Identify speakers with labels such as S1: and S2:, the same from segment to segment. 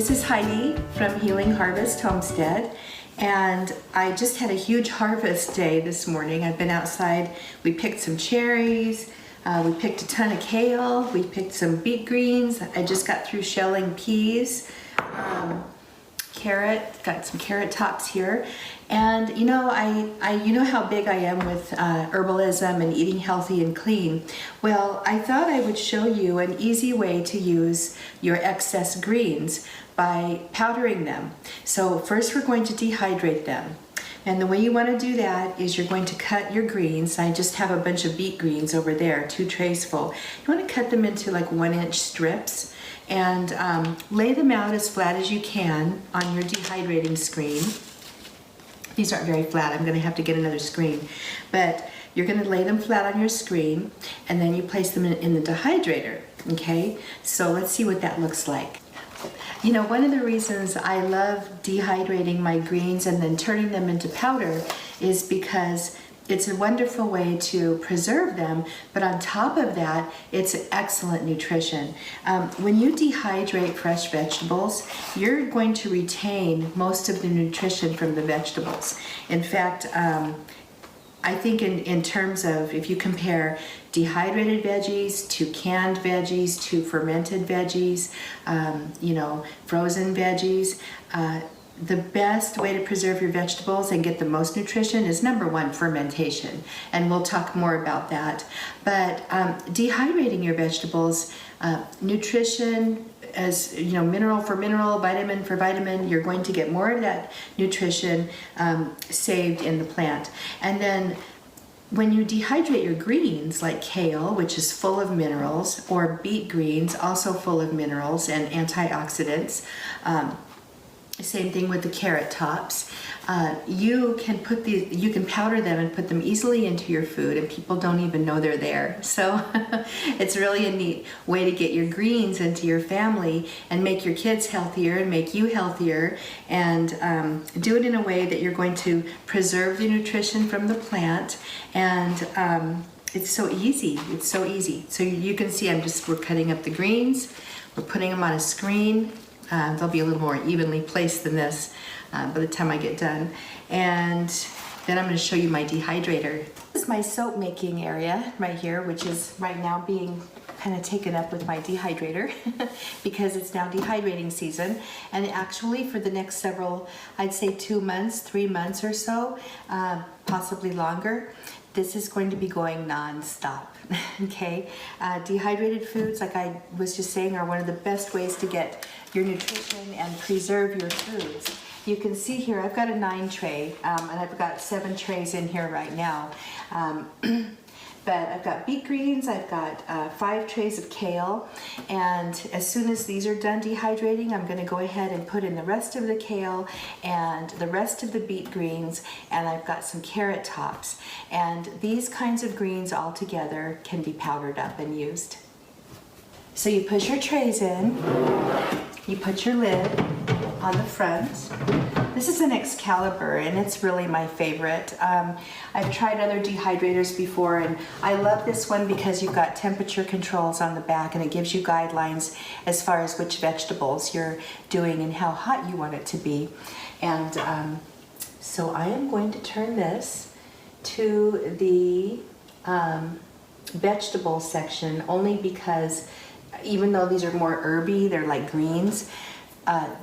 S1: This is Heidi from Healing Harvest Homestead, and I just had a huge harvest day this morning. I've been outside. We picked some cherries, we picked a ton of kale, we picked some beet greens. I just got through shelling peas, carrot, got some carrot tops here. And you know, you know how big I am with herbalism and eating healthy and clean. Well, I thought I would show you an easy way to use your excess greens by powdering them. So first we're going to dehydrate them. And the way you want to do that is you're going to cut your greens. I just have a bunch of beet greens over there, 2 trays full. You want to cut them into like 1-inch strips and lay them out as flat as you can on your dehydrating screen. These aren't very flat. I'm going to have to get another screen. But you're going to lay them flat on your screen, and then you place them in the dehydrator. Okay? So let's see what that looks like. You know, one of the reasons I love dehydrating my greens and then turning them into powder is because it's a wonderful way to preserve them, but on top of that, it's excellent nutrition. When you dehydrate fresh vegetables, you're going to retain most of the nutrition from the vegetables. In fact, I think in terms of, if you compare dehydrated veggies to canned veggies to fermented veggies, you know, frozen veggies, the best way to preserve your vegetables and get the most nutrition is #1, fermentation. And we'll talk more about that. But dehydrating your vegetables, nutrition, as you know, mineral for mineral, vitamin for vitamin, you're going to get more of that nutrition saved in the plant. And then when you dehydrate your greens, like kale, which is full of minerals, or beet greens, also full of minerals and antioxidants, same thing with the carrot tops. You can powder them and put them easily into your food, and people don't even know they're there. So it's really a neat way to get your greens into your family and make your kids healthier and make you healthier, and do it in a way that you're going to preserve the nutrition from the plant. And it's so easy. It's so easy. So you can see we're cutting up the greens. We're putting them on a screen. They'll be a little more evenly placed than this by the time I get done. And then I'm going to show you my dehydrator. This is my soap making area right here, which is right now being kind of taken up with my dehydrator because it's now dehydrating season. And actually for the next several, I'd say 2 months, 3 months or so, possibly longer, this is going to be going non-stop. Okay, dehydrated foods, like I was just saying, are one of the best ways to get your nutrition and preserve your foods. You can see here I've got a 9 tray, and I've got 7 trays in here right now. But I've got beet greens, I've got 5 trays of kale, and as soon as these are done dehydrating, I'm going to go ahead and put in the rest of the kale and the rest of the beet greens, and I've got some carrot tops. And these kinds of greens all together can be powdered up and used. So you put your trays in, you put your lid on the front. This is an Excalibur, and it's really my favorite. I've tried other dehydrators before, and I love this one because you've got temperature controls on the back, and it gives you guidelines as far as which vegetables you're doing and how hot you want it to be. And so I am going to turn this to the vegetable section, only because even though these are more herby, they're like greens,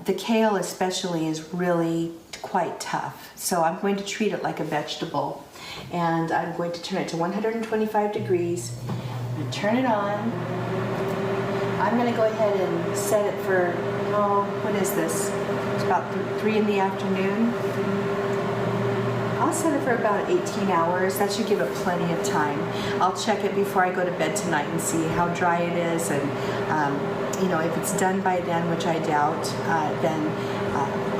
S1: the kale especially is really quite tough. So I'm going to treat it like a vegetable. And I'm going to turn it to 125 degrees. I'm going to turn it on. I'm going to go ahead and set it for, what is this? It's about 3 in the afternoon. I'll set it for about 18 hours. That should give it plenty of time. I'll check it before I go to bed tonight and see how dry it is, and you know, if it's done by then, which I doubt, then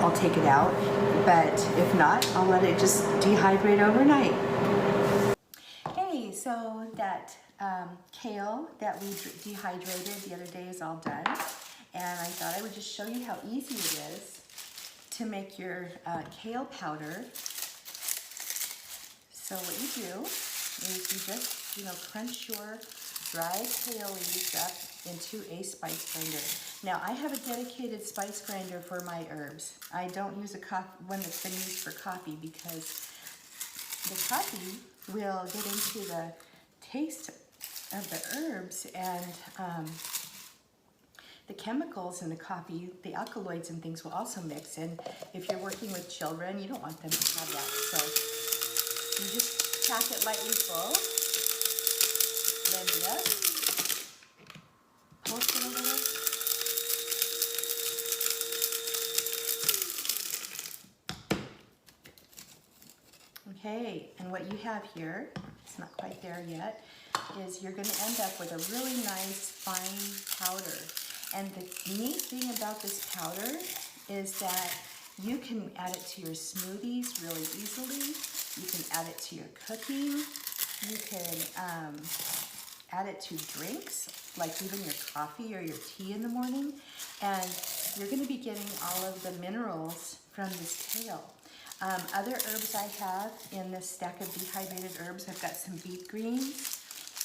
S1: I'll take it out. But if not, I'll let it just dehydrate overnight. Hey, so that kale that we dehydrated the other day is all done. And I thought I would just show you how easy it is to make your kale powder. So what you do is you just, crunch your dried kale leaves up into a spice grinder. Now I have a dedicated spice grinder for my herbs. I don't use one that's been used for coffee because the coffee will get into the taste of the herbs, and the chemicals in the coffee, the alkaloids and things will also mix. And if you're working with children, you don't want them to have that. So you just pack it lightly full, blend it up, pulse it a little. Okay, and what you have here, it's not quite there yet, is you're going to end up with a really nice fine powder. And the neat thing about this powder is that you can add it to your smoothies really easily. You can add it to your cooking. You can add it to drinks, like even your coffee or your tea in the morning. And you're going to be getting all of the minerals from this kale. Other herbs I have in this stack of dehydrated herbs, I've got some beet greens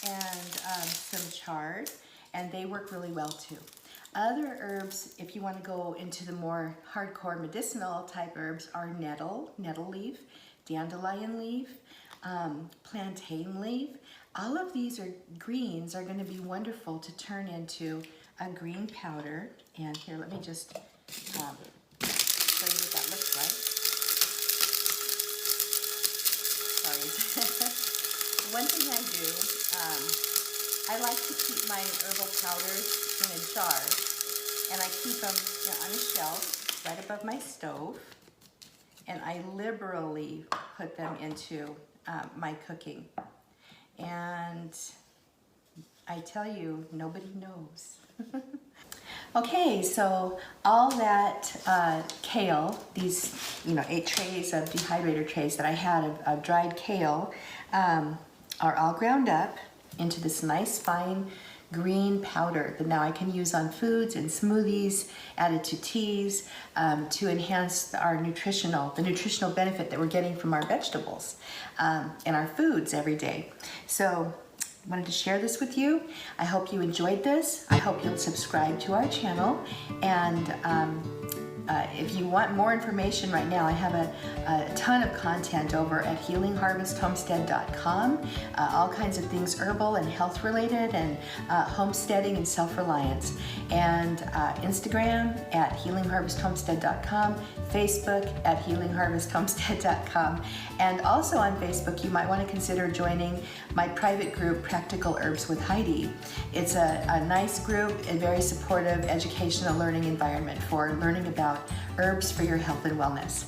S1: and some chard, and they work really well too. Other herbs, if you want to go into the more hardcore medicinal type herbs, are nettle leaf, dandelion leaf, plantain leaf. All of these greens are going to be wonderful to turn into a green powder. And here, let me just show you what that looks like. Sorry. One thing I do, I like to keep my herbal powders in a jar, and I keep them on a shelf right above my stove, and I liberally put them into my cooking. And I tell you, nobody knows. Okay, so all that kale, these 8 trays of dehydrator trays that I had of dried kale, are all ground up into this nice fine green powder that now I can use on foods and smoothies, added to teas, to enhance the nutritional benefit that we're getting from our vegetables and our foods every day. So I wanted to share this with you. I hope you enjoyed this. I hope you'll subscribe to our channel. And if you want more information right now, I have a ton of content over at healingharvesthomestead.com. All kinds of things herbal and health related, and homesteading and self-reliance. And Instagram at healingharvesthomestead.com, Facebook at healingharvesthomestead.com. And also on Facebook, you might want to consider joining my private group, Practical Herbs with Heidi. It's a nice group, a very supportive educational learning environment for learning about herbs for your health and wellness.